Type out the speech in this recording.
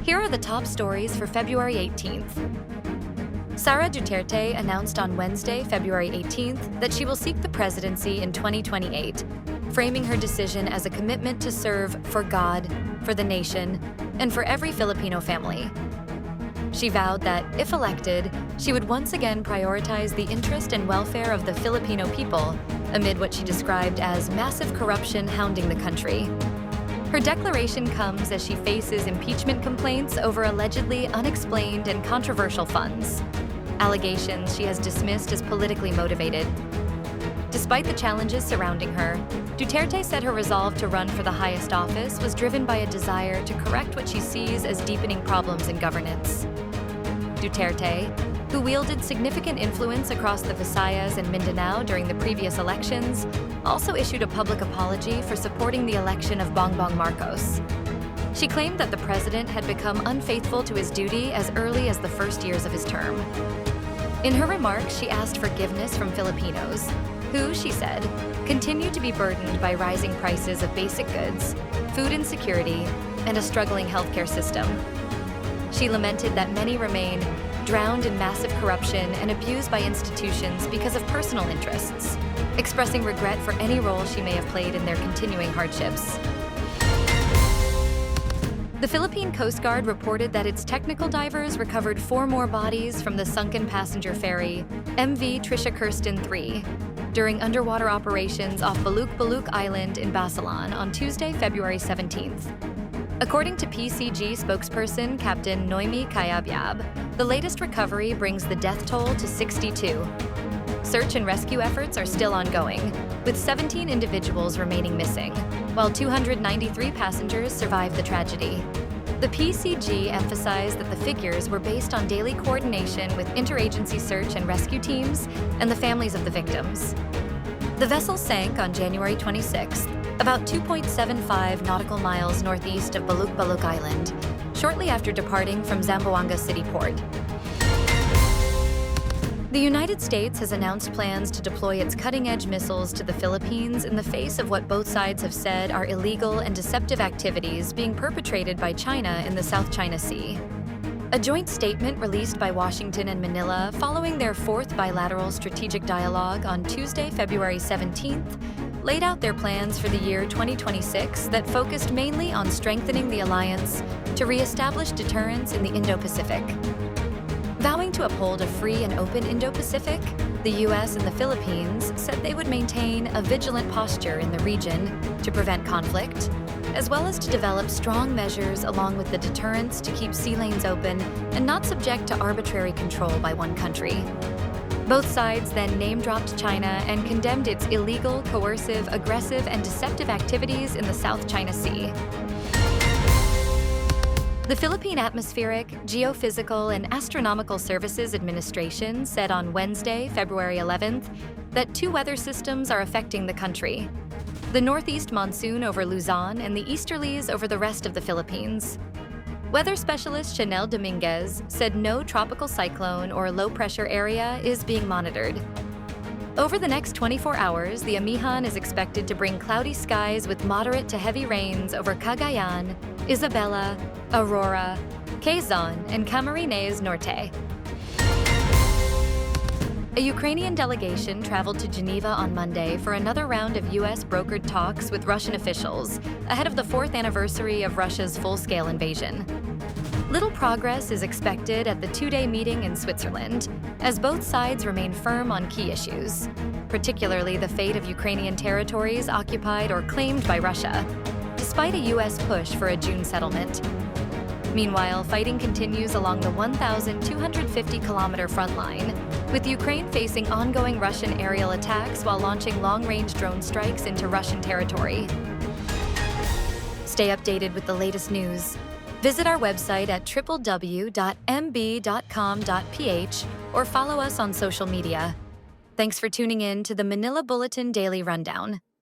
Here are the top stories for February 18th. Sara Duterte announced on Wednesday, February 18th, that she will seek the presidency in 2028, framing her decision as a commitment to serve for God, for the nation, and for every Filipino family. She vowed that, if elected, she would once again prioritize the interest and welfare of the Filipino people amid what she described as massive corruption hounding the country. Her declaration comes as she faces impeachment complaints over allegedly unexplained and controversial funds, allegations she has dismissed as politically motivated. Despite the challenges surrounding her, Duterte said her resolve to run for the highest office was driven by a desire to correct what she sees as deepening problems in governance. Duterte, who wielded significant influence across the Visayas and Mindanao during the previous elections, also issued a public apology for supporting the election of Bongbong Marcos. She claimed that the president had become unfaithful to his duty as early as the first years of his term. In her remarks, she asked forgiveness from Filipinos, who, she said, continue to be burdened by rising prices of basic goods, food insecurity, and a struggling healthcare system. She lamented that many remain drowned in massive corruption and abused by institutions because of personal interests, expressing regret for any role she may have played in their continuing hardships. The Philippine Coast Guard reported that its technical divers recovered 4 more bodies from the sunken passenger ferry, MV Trisha Kirsten 3, during underwater operations off Buluk Island in Basilan on Tuesday, February 17th. According to PCG spokesperson Captain Noemi Kayabyab, the latest recovery brings the death toll to 62. Search and rescue efforts are still ongoing, with 17 individuals remaining missing, while 293 passengers survived the tragedy. The PCG emphasized that the figures were based on daily coordination with interagency search and rescue teams and the families of the victims. The vessel sank on January 26th, about 2.75 nautical miles northeast of Buluk Island, shortly after departing from Zamboanga City Port. The United States has announced plans to deploy its cutting-edge missiles to the Philippines in the face of what both sides have said are illegal and deceptive activities being perpetrated by China in the South China Sea. A joint statement released by Washington and Manila following their 4th bilateral strategic dialogue on Tuesday, February 17th, laid out their plans for the year 2026 that focused mainly on strengthening the alliance to re-establish deterrence in the Indo-Pacific. Vowing to uphold a free and open Indo-Pacific, the U.S. and the Philippines said they would maintain a vigilant posture in the region to prevent conflict, as well as to develop strong measures along with the deterrence to keep sea lanes open and not subject to arbitrary control by one country. Both sides then name-dropped China and condemned its illegal, coercive, aggressive, and deceptive activities in the South China Sea. The Philippine Atmospheric, Geophysical, and Astronomical Services Administration said on Wednesday, February 11th, that 2 weather systems are affecting the country: the northeast monsoon over Luzon and the easterlies over the rest of the Philippines. Weather specialist Chanel Dominguez said no tropical cyclone or low-pressure area is being monitored. Over the next 24 hours, the Amihan is expected to bring cloudy skies with moderate to heavy rains over Cagayan, Isabela, Aurora, Quezon, and Camarines Norte. A Ukrainian delegation traveled to Geneva on Monday for another round of U.S. brokered talks with Russian officials ahead of the 4th anniversary of Russia's full-scale invasion. Little progress is expected at the 2-day meeting in Switzerland, as both sides remain firm on key issues, particularly the fate of Ukrainian territories occupied or claimed by Russia, despite a U.S. push for a June settlement. Meanwhile, fighting continues along the 1,250-kilometer front line, with Ukraine facing ongoing Russian aerial attacks while launching long-range drone strikes into Russian territory. Stay updated with the latest news. Visit our website at www.mb.com.ph or follow us on social media. Thanks for tuning in to the Manila Bulletin Daily Rundown.